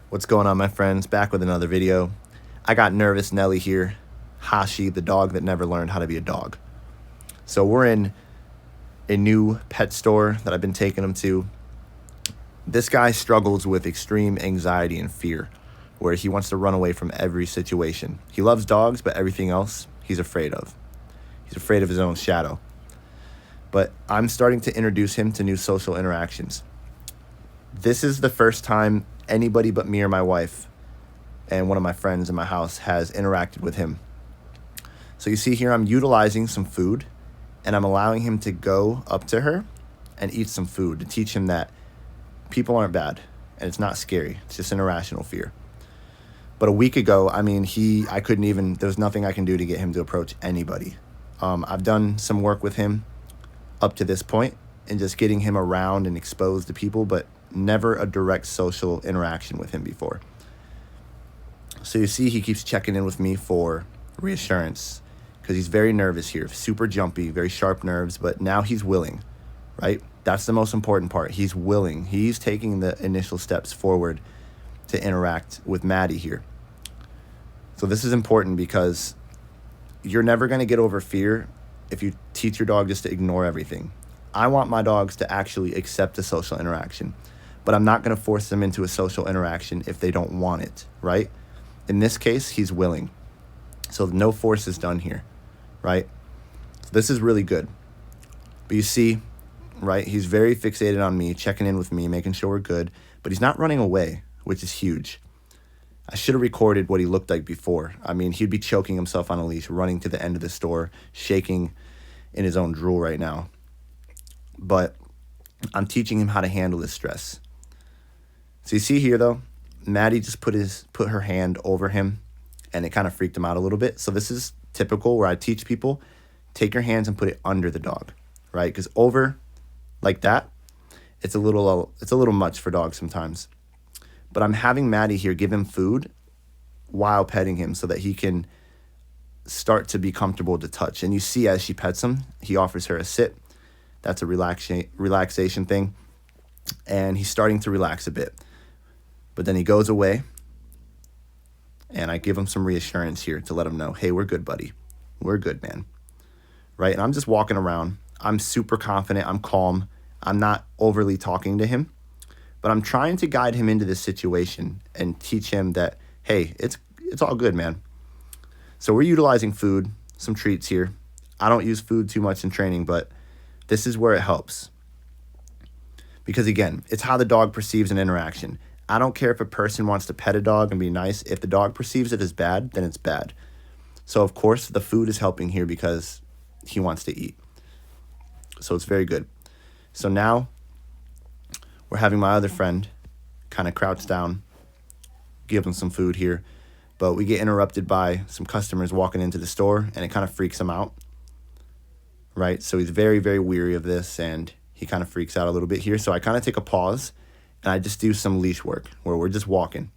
What's going on, my friends? Back with another video. I got nervous Nelly here. Hashi, the dog that never learned how to be a dog. So we're in a new pet store that I've been taking him to. This guy struggles with extreme anxiety and fear, where he wants to run away from every situation. He loves dogs, but everything else he's afraid of. He's afraid of his own shadow. But I'm starting to introduce him to new social interactions. This is the first time anybody but me or my wife and one of my friends in my house has interacted with him. So you see here, I'm utilizing some food and I'm allowing him to go up to her and eat some food to teach him that people aren't bad and it's not scary. It's just an irrational fear. But a week ago, I couldn't even, there was nothing I can do to get him to approach anybody. I've done some work with him up to this point and just getting him around and exposed to people, but never a direct social interaction with him before. So you see, he keeps checking in with me for reassurance because he's very nervous here, super jumpy, very sharp nerves, but now he's willing, right? That's the most important part. He's willing. He's taking the initial steps forward to interact with Maddie here. So this is important because you're never going to get over fear if you teach your dog just to ignore everything. I want my dogs to actually accept a social interaction, but I'm not going to force them into a social interaction if they don't want it, right? In this case, he's willing. So no force is done here, right? So this is really good. But you see, right, he's very fixated on me, checking in with me, making sure we're good, but he's not running away, which is huge. I should have recorded what he looked like before. He'd be choking himself on a leash, running to the end of the store, shaking in his own drool right now. But I'm teaching him how to handle this stress. So you see here, though, Maddie just put her hand over him, and it kind of freaked him out a little bit. So this is typical where I teach people, take your hands and put it under the dog, right? Because over like that, it's a little much for dogs sometimes. But I'm having Maddie here give him food while petting him so that he can start to be comfortable to touch. And you see, as she pets him, he offers her a sit. That's a relaxation thing. And he's starting to relax a bit. But then he goes away, and I give him some reassurance here to let him know, hey, we're good, buddy. We're good, man. Right? And I'm just walking around. I'm super confident. I'm calm. I'm not overly talking to him. But I'm trying to guide him into this situation and teach him that, hey, it's all good, man. So we're utilizing food, some treats here. I don't use food too much in training, but this is where it helps. Because again, it's how the dog perceives an interaction. I don't care if a person wants to pet a dog and be nice. If the dog perceives it as bad, then it's bad. So of course, the food is helping here because he wants to eat. So it's very good. So now we're having my other friend kind of crouch down, give him some food here. But we get interrupted by some customers walking into the store, and it kind of freaks him out, right? So he's very, very weary of this, and he kind of freaks out a little bit here. So I kind of take a pause, and I just do some leash work where we're just walking.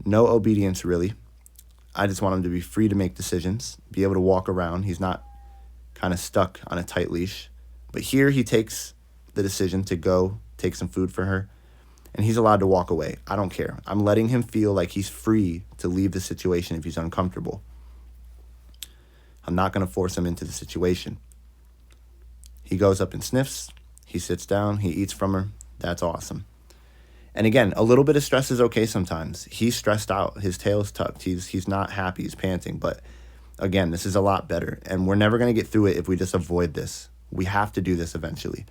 No obedience, really. I just want him to be free to make decisions, be able to walk around. He's not kind of stuck on a tight leash. But here he takes the decision to go take some food for her, and he's allowed to walk away. I don't care. I'm letting him feel like he's free to leave the situation if he's uncomfortable. I'm not going to force him into the situation. He goes up and sniffs. He sits down. He eats from her. That's awesome. And again, a little bit of stress is okay sometimes. He's stressed out. His tail is tucked. He's not happy. He's panting. But again, this is a lot better. And we're never going to get through it if we just avoid this. We have to do this eventually.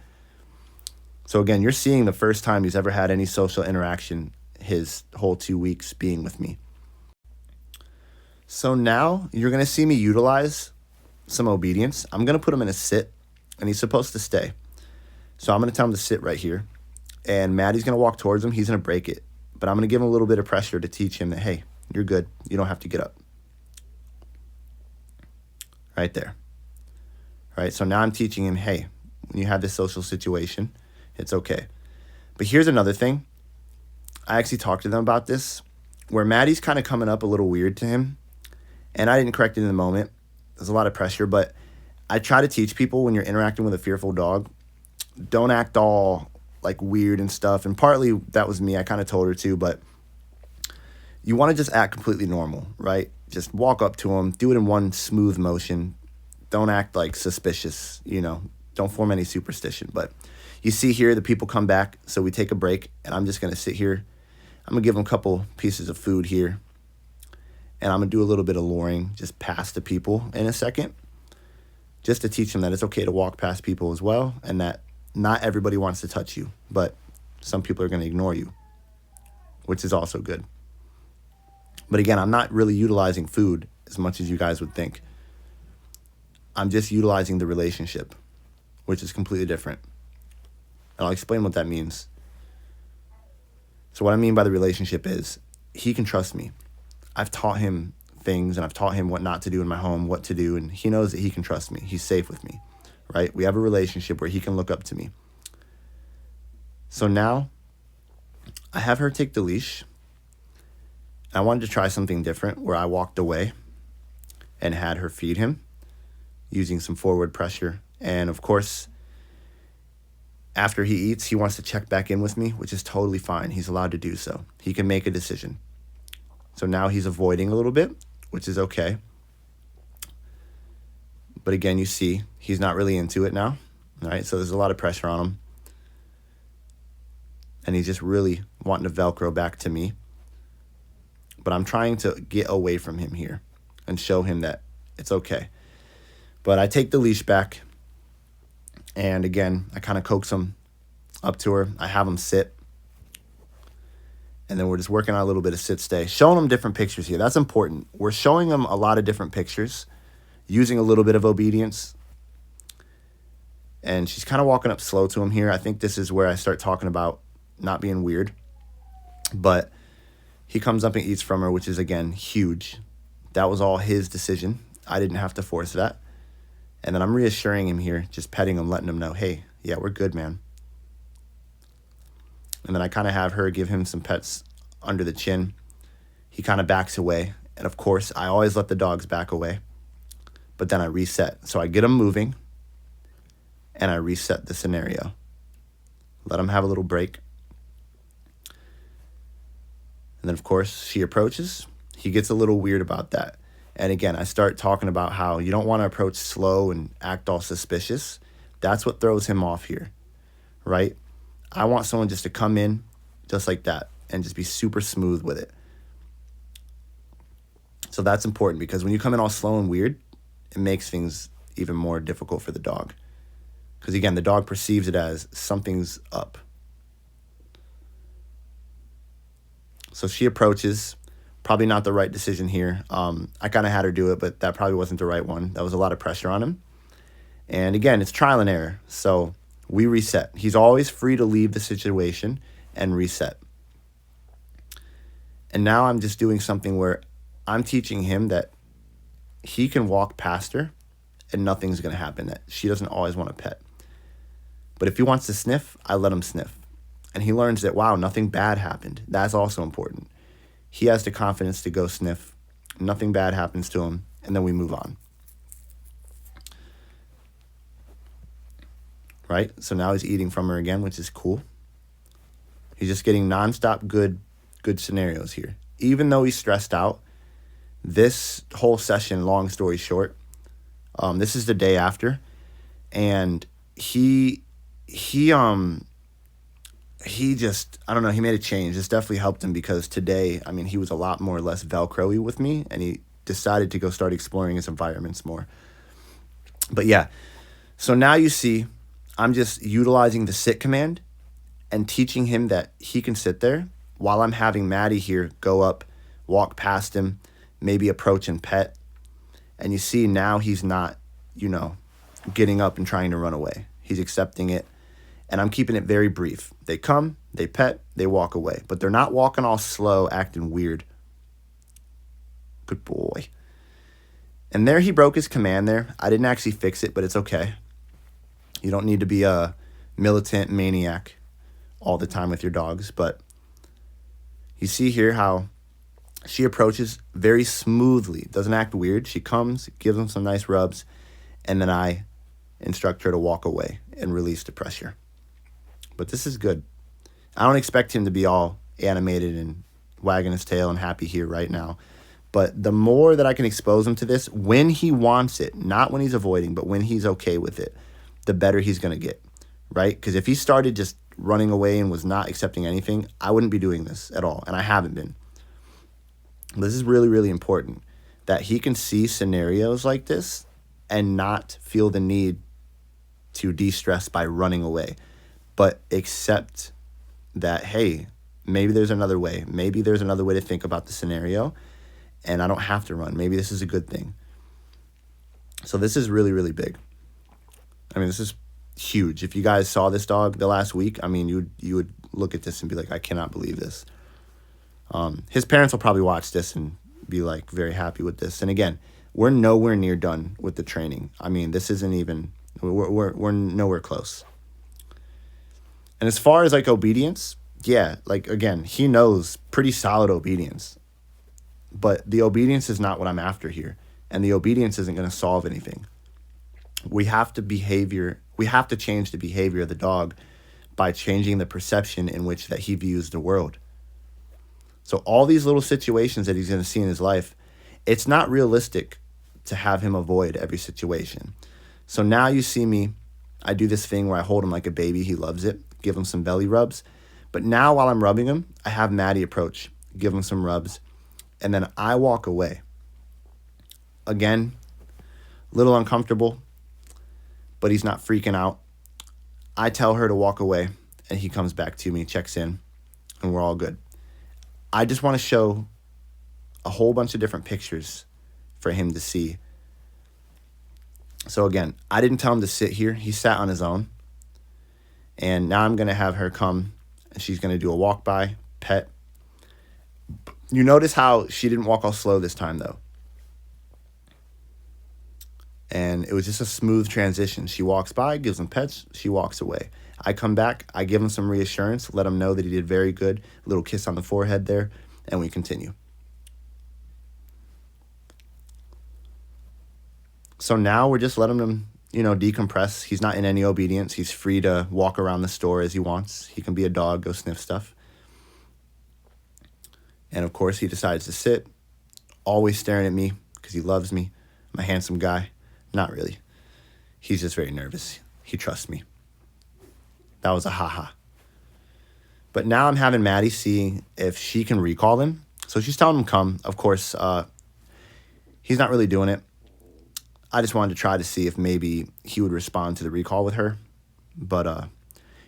So again, you're seeing the first time he's ever had any social interaction his whole 2 weeks being with me. So now you're going to see me utilize some obedience. I'm going to put him in a sit, and he's supposed to stay. So I'm going to tell him to sit right here. And Maddie's going to walk towards him. He's going to break it. But I'm going to give him a little bit of pressure to teach him that, hey, you're good. You don't have to get up. Right there. All right, so now I'm teaching him, hey, when you have this social situation, it's okay. But here's another thing. I actually talked to them about this, where Maddie's kind of coming up a little weird to him. And I didn't correct it in the moment. There's a lot of pressure, but I try to teach people when you're interacting with a fearful dog, don't act all like weird and stuff. And partly that was me. I kind of told her to, but you want to just act completely normal, right? Just walk up to him, do it in one smooth motion. Don't act like suspicious, don't form any superstition. But you see here, the people come back, so we take a break, and I'm just going to sit here. I'm going to give them a couple pieces of food here, and I'm going to do a little bit of luring just past the people in a second, just to teach them that it's okay to walk past people as well, and that not everybody wants to touch you, but some people are going to ignore you, which is also good. But again, I'm not really utilizing food as much as you guys would think. I'm just utilizing the relationship, which is completely different. And I'll explain what that means. So what I mean by the relationship is he can trust me. I've taught him things, and I've taught him what not to do in my home, what to do, and he knows that he can trust me. He's safe with me, right? We have a relationship where he can look up to me. So now I have her take the leash. I wanted to try something different where I walked away and had her feed him using some forward pressure. And of course, after he eats, he wants to check back in with me, which is totally fine. He's allowed to do so. He can make a decision. So now he's avoiding a little bit, which is okay. But again, you see, he's not really into it now, right? So there's a lot of pressure on him. And he's just really wanting to Velcro back to me. But I'm trying to get away from him here and show him that it's okay. But I take the leash back. And again, I kind of coax him up to her. I have him sit. And then we're just working on a little bit of sit-stay. Showing him different pictures here. That's important. We're showing him a lot of different pictures. Using a little bit of obedience. And she's kind of walking up slow to him here. I think this is where I start talking about not being weird. But he comes up and eats from her, which is, again, huge. That was all his decision. I didn't have to force that. And then I'm reassuring him here, just petting him, letting him know, hey, yeah, we're good, man. And then I kind of have her give him some pets under the chin. He kind of backs away. And, of course, I always let the dogs back away. But then I reset. So I get him moving, and I reset the scenario. Let him have a little break. And then, of course, she approaches. He gets a little weird about that. And again, I start talking about how you don't want to approach slow and act all suspicious. That's what throws him off here, right? I want someone just to come in just like that and just be super smooth with it. So that's important because when you come in all slow and weird, it makes things even more difficult for the dog. Because again, the dog perceives it as something's up. So she approaches. Probably not the right decision here. I kind of had her do it, but that probably wasn't the right one. That was a lot of pressure on him. And again, it's trial and error. So we reset. He's always free to leave the situation and reset. And now I'm just doing something where I'm teaching him that he can walk past her and nothing's going to happen, that she doesn't always want a pet. But if he wants to sniff, I let him sniff. And he learns that, wow, nothing bad happened. That's also important. He has the confidence to go sniff. Nothing bad happens to him. And then we move on. Right? So now he's eating from her again, which is cool. He's just getting nonstop good scenarios here. Even though he's stressed out, this whole session, long story short, this is the day after. And he just, I don't know, he made a change. This definitely helped him because today, I mean, he was a lot more or less Velcro-y with me, and he decided to go start exploring his environments more. But yeah, so now you see, I'm just utilizing the sit command and teaching him that he can sit there while I'm having Maddie here go up, walk past him, maybe approach and pet. And you see now he's not, getting up and trying to run away. He's accepting it. And I'm keeping it very brief. They come, they pet, they walk away. But they're not walking all slow, acting weird. Good boy. And there he broke his command there. I didn't actually fix it, but it's okay. You don't need to be a militant maniac all the time with your dogs. But you see here how she approaches very smoothly. Doesn't act weird. She comes, gives him some nice rubs. And then I instruct her to walk away and release the pressure. But this is good. I don't expect him to be all animated and wagging his tail and happy here right now. But the more that I can expose him to this, when he wants it, not when he's avoiding, but when he's okay with it, the better he's going to get, right? Because if he started just running away and was not accepting anything, I wouldn't be doing this at all, and I haven't been. This is really, really important, that he can see scenarios like this and not feel the need to de-stress by running away, but accept that, hey, maybe there's another way. Maybe there's another way to think about the scenario, and I don't have to run. Maybe this is a good thing. So this is really, really big. I mean, this is huge. If you guys saw this dog the last week, I mean, you would look at this and be like, I cannot believe this. His parents will probably watch this and be like very happy with this. And again, we're nowhere near done with the training. I mean, this isn't even, we're nowhere close. And as far as like obedience, yeah, like again, he knows pretty solid obedience, but the obedience is not what I'm after here. And the obedience isn't going to solve anything. We have to change the behavior of the dog by changing the perception in which that he views the world. So all these little situations that he's going to see in his life, it's not realistic to have him avoid every situation. So now you see me, I do this thing where I hold him like a baby. He loves it. Give him some belly rubs. But now while I'm rubbing him, I have Maddie approach, give him some rubs, and then I walk away. Again, a little uncomfortable, but he's not freaking out. I tell her to walk away, and he comes back to me, checks in, and we're all good. I just want to show a whole bunch of different pictures for him to see. So again, I didn't tell him to sit here. He sat on his own. And now I'm going to have her come, and she's going to do a walk by, pet. You notice how she didn't walk all slow this time, though. And it was just a smooth transition. She walks by, gives him pets, she walks away. I come back, I give him some reassurance, let him know that he did very good, a little kiss on the forehead there, and we continue. So now we're just letting him, decompress. He's not in any obedience. He's free to walk around the store as he wants. He can be a dog, go sniff stuff. And of course, he decides to sit, always staring at me because he loves me. I'm a handsome guy. Not really. He's just very nervous. He trusts me. That was a haha. But now I'm having Maddie see if she can recall him. So she's telling him come. Of course, he's not really doing it. I just wanted to try to see if maybe he would respond to the recall with her. But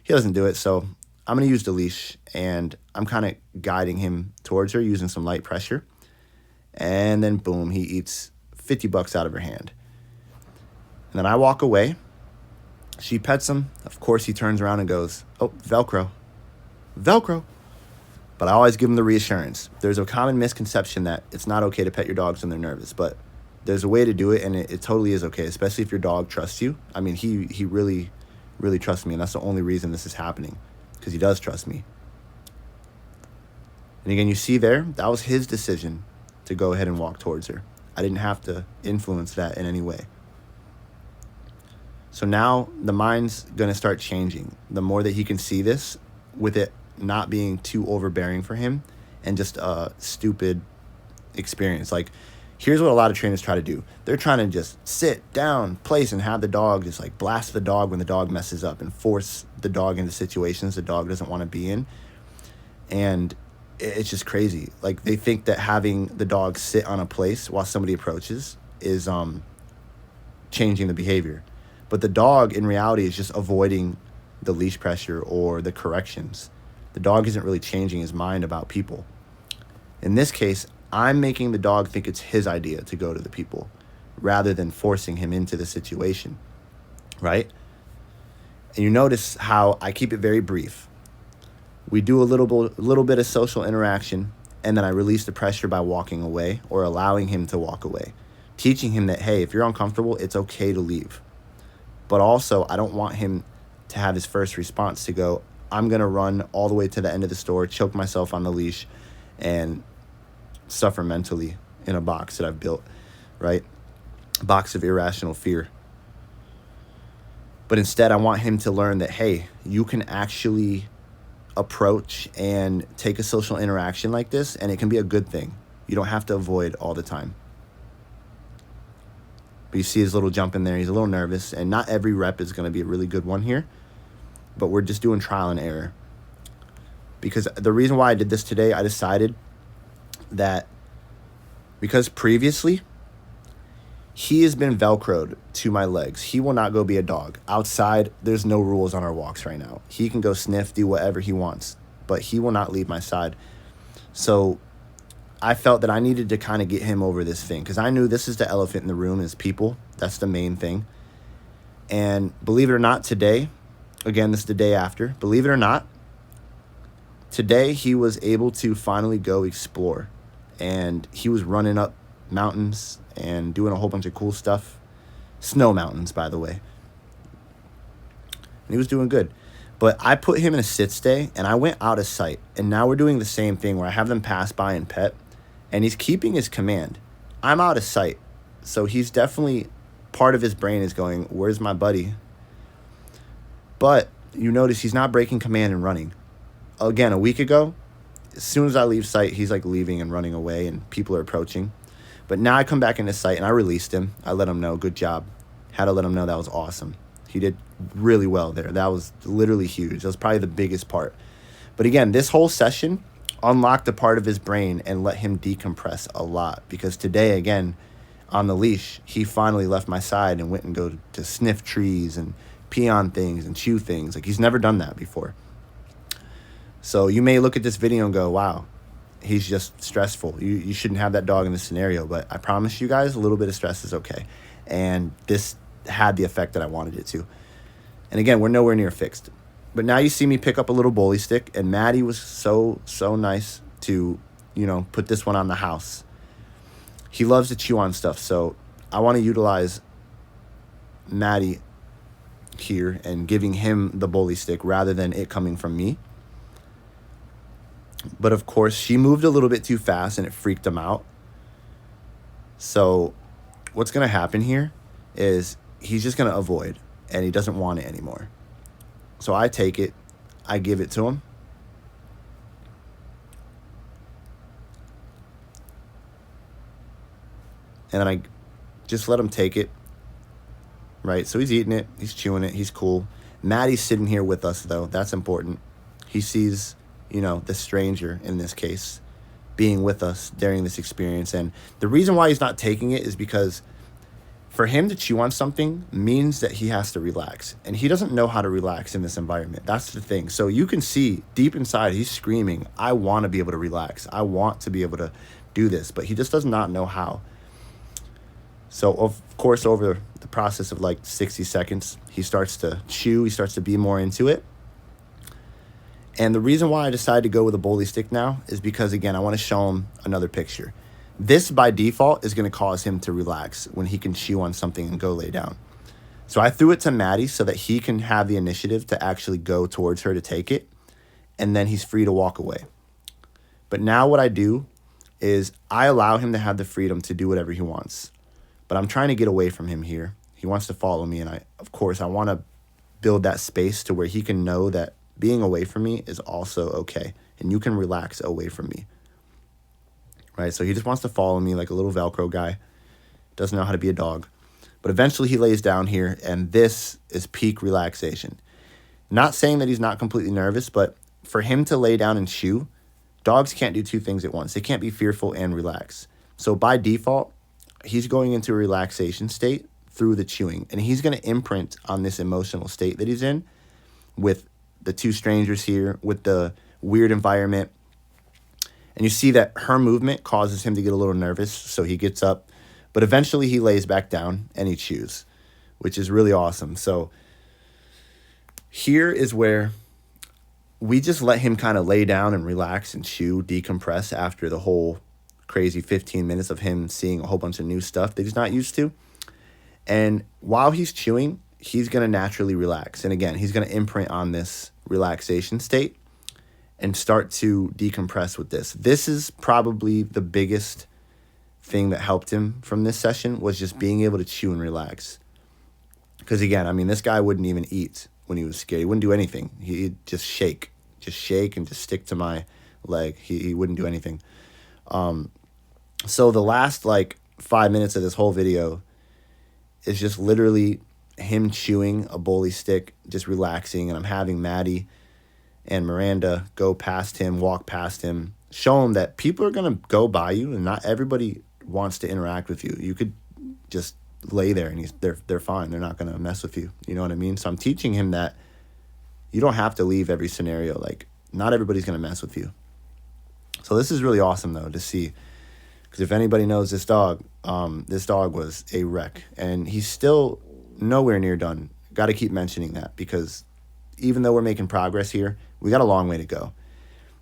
he doesn't do it. So I'm going to use the leash. And I'm kind of guiding him towards her using some light pressure. And then boom, he eats $50 out of her hand. And then I walk away. She pets him. Of course, he turns around and goes, oh, Velcro. Velcro. But I always give him the reassurance. There's a common misconception that it's not okay to pet your dogs when they're nervous. But there's a way to do it, and it totally is okay, especially if your dog trusts you. I mean, he really, really trusts me, and that's the only reason this is happening, because he does trust me. And again, you see there, that was his decision to go ahead and walk towards her. I didn't have to influence that in any way. So now the mind's going to start changing. The more that he can see this, with it not being too overbearing for him and just a stupid experience. Like, here's what a lot of trainers try to do. They're trying to just sit down, place, and have the dog just like blast the dog when the dog messes up and force the dog into situations the dog doesn't want to be in. And it's just crazy. Like, they think that having the dog sit on a place while somebody approaches is changing the behavior. But the dog, in reality, is just avoiding the leash pressure or the corrections. The dog isn't really changing his mind about people. In this case, I'm making the dog think it's his idea to go to the people rather than forcing him into the situation, right? And you notice how I keep it very brief. We do a little bit of social interaction, and then I release the pressure by walking away or allowing him to walk away, teaching him that, hey, if you're uncomfortable, it's okay to leave. But also, I don't want him to have his first response to go, I'm going to run all the way to the end of the store, choke myself on the leash, and suffer mentally in a box that I've built, right? A box of irrational fear. But instead, I want him to learn that, hey, you can actually approach and take a social interaction like this, and it can be a good thing. You don't have to avoid all the time. But you see his little jump in there. He's a little nervous, and not every rep is going to be a really good one here, but we're just doing trial and error. Because the reason why I did this today, I decided that because previously he has been Velcroed to my legs. He will not go be a dog. Outside, there's no rules on our walks right now. He can go sniff, do whatever he wants, but he will not leave my side. So I felt that I needed to kind of get him over this thing, because I knew this is the elephant in the room is people. That's the main thing. And believe it or not, today, again, this is the day after, believe it or not, today he was able to finally go explore. And he was running up mountains and doing a whole bunch of cool stuff. Snow mountains, by the way. And he was doing good. But I put him in a sit stay, and I went out of sight. And now we're doing the same thing where I have them pass by and pet. And he's keeping his command. I'm out of sight. So he's definitely, part of his brain is going, where's my buddy? But you notice he's not breaking command and running. Again, a week ago, as soon as I leave sight, he's like leaving and running away, and people are approaching. But now I come back into sight, and I released him. I let him know, good job. Had to let him know that was awesome. He did really well there. That was literally huge. That was probably the biggest part. But again, this whole session unlocked a part of his brain and let him decompress a lot. Because today, again, on the leash, he finally left my side and went and go to sniff trees and pee on things and chew things. Like, he's never done that before. So you may look at this video and go, wow, he's just stressful. You shouldn't have that dog in this scenario. But I promise you guys, a little bit of stress is okay. And this had the effect that I wanted it to. And again, we're nowhere near fixed. But now you see me pick up a little bully stick, and Maddie was so nice to, put this one on the house. He loves to chew on stuff, so I want to utilize Maddie here and giving him the bully stick rather than it coming from me. But of course, she moved a little bit too fast, and it freaked him out. So what's going to happen here is he's just going to avoid, and he doesn't want it anymore. So I take it, I give it to him. And then I just let him take it, right? So he's eating it, he's chewing it, he's cool. Maddie's sitting here with us, though. That's important. He sees, the stranger, in this case, being with us during this experience. And the reason why he's not taking it is because for him to chew on something means that he has to relax. And he doesn't know how to relax in this environment. That's the thing. So you can see deep inside, he's screaming, I want to be able to relax. I want to be able to do this. But he just does not know how. So, of course, over the process of like 60 seconds, he starts to chew. He starts to be more into it. And the reason why I decided to go with a bully stick now is because, again, I want to show him another picture. This, by default, is going to cause him to relax when he can chew on something and go lay down. So I threw it to Maddie so that he can have the initiative to actually go towards her to take it, and then he's free to walk away. But now what I do is I allow him to have the freedom to do whatever he wants. But I'm trying to get away from him here. He wants to follow me, and I want to build that space to where he can know that being away from me is also okay, and you can relax away from me. Right, so he just wants to follow me like a little Velcro guy. Doesn't know how to be a dog. But eventually he lays down here, and this is peak relaxation. Not saying that he's not completely nervous, but for him to lay down and chew, dogs can't do two things at once. They can't be fearful and relax. So by default, he's going into a relaxation state through the chewing. And he's going to imprint on this emotional state that he's in with the two strangers here, with the weird environment. And you see that her movement causes him to get a little nervous, so he gets up. But eventually he lays back down and he chews, which is really awesome. So here is where we just let him kind of lay down and relax and chew, decompress after the whole crazy 15 minutes of him seeing a whole bunch of new stuff that he's not used to. And while he's chewing, he's going to naturally relax. And again, he's going to imprint on this relaxation state and start to decompress with this. This is probably the biggest thing that helped him from this session, was just being able to chew and relax. Because again, this guy wouldn't even eat when he was scared. He wouldn't do anything. He'd just shake just shake and just stick to my leg. He wouldn't do anything. So the last like 5 minutes of this whole video is just literally him chewing a bully stick, just relaxing, and I'm having Maddie and Miranda go past him, walk past him, show him that people are gonna go by you, and not everybody wants to interact with you. You could just lay there and they're fine. They're not gonna mess with you. You know what I mean? So I'm teaching him that you don't have to leave every scenario. Like, not everybody's gonna mess with you. So this is really awesome though to see, because if anybody knows this dog was a wreck, and he's still nowhere near done. Got to keep mentioning that, because even though we're making progress here, we got a long way to go.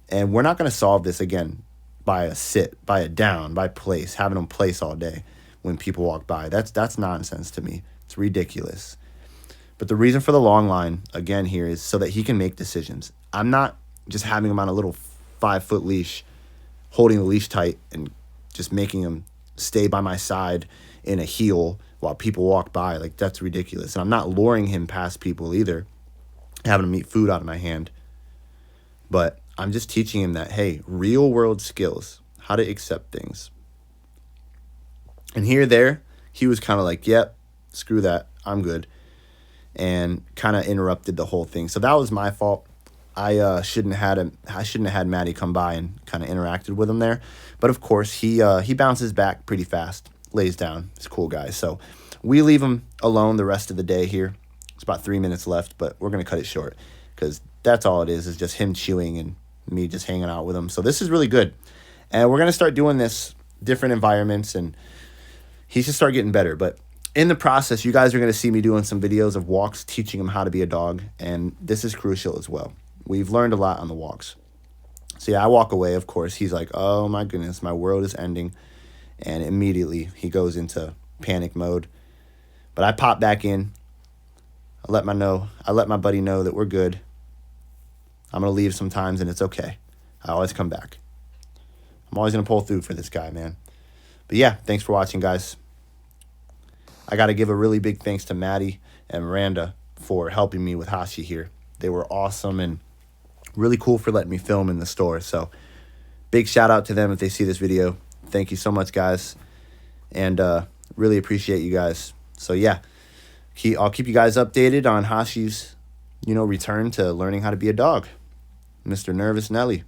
And we're not going to solve this again by a sit, by a down, by place, having them place all day when people walk by. That's nonsense to me. It's ridiculous. But the reason for the long line, again, here is so that he can make decisions. I'm not just having him on a little 5-foot leash, holding the leash tight and just making him stay by my side in a heel while people walk by. Like, that's ridiculous. And I'm not luring him past people either, having him eat food out of my hand. But I'm just teaching him that, hey, real world skills, how to accept things. And there, he was kind of like, yep, screw that, I'm good. And kind of interrupted the whole thing. So that was my fault. I shouldn't have had Maddie come by and kind of interacted with him there. But of course, he bounces back pretty fast, lays down. He's a cool guy. So we leave him alone the rest of the day here. It's about 3 minutes left, but we're going to cut it short, because that's all it is just him chewing and me just hanging out with him. So this is really good. And we're going to start doing this different environments, and he should start getting better. But in the process, you guys are going to see me doing some videos of walks, teaching him how to be a dog. And this is crucial as well. We've learned a lot on the walks. So yeah, I walk away, of course. He's like, oh my goodness, my world is ending. And immediately he goes into panic mode. But I pop back in. I let my buddy know that we're good. I'm going to leave sometimes, and it's okay. I always come back. I'm always going to pull through for this guy, man. But yeah, thanks for watching, guys. I got to give a really big thanks to Maddie and Miranda for helping me with Hashi here. They were awesome and really cool for letting me film in the store. So big shout out to them if they see this video. Thank you so much, guys. And really appreciate you guys. So yeah, I'll keep you guys updated on Hashi's, return to learning how to be a dog. Mr. Nervous Nelly.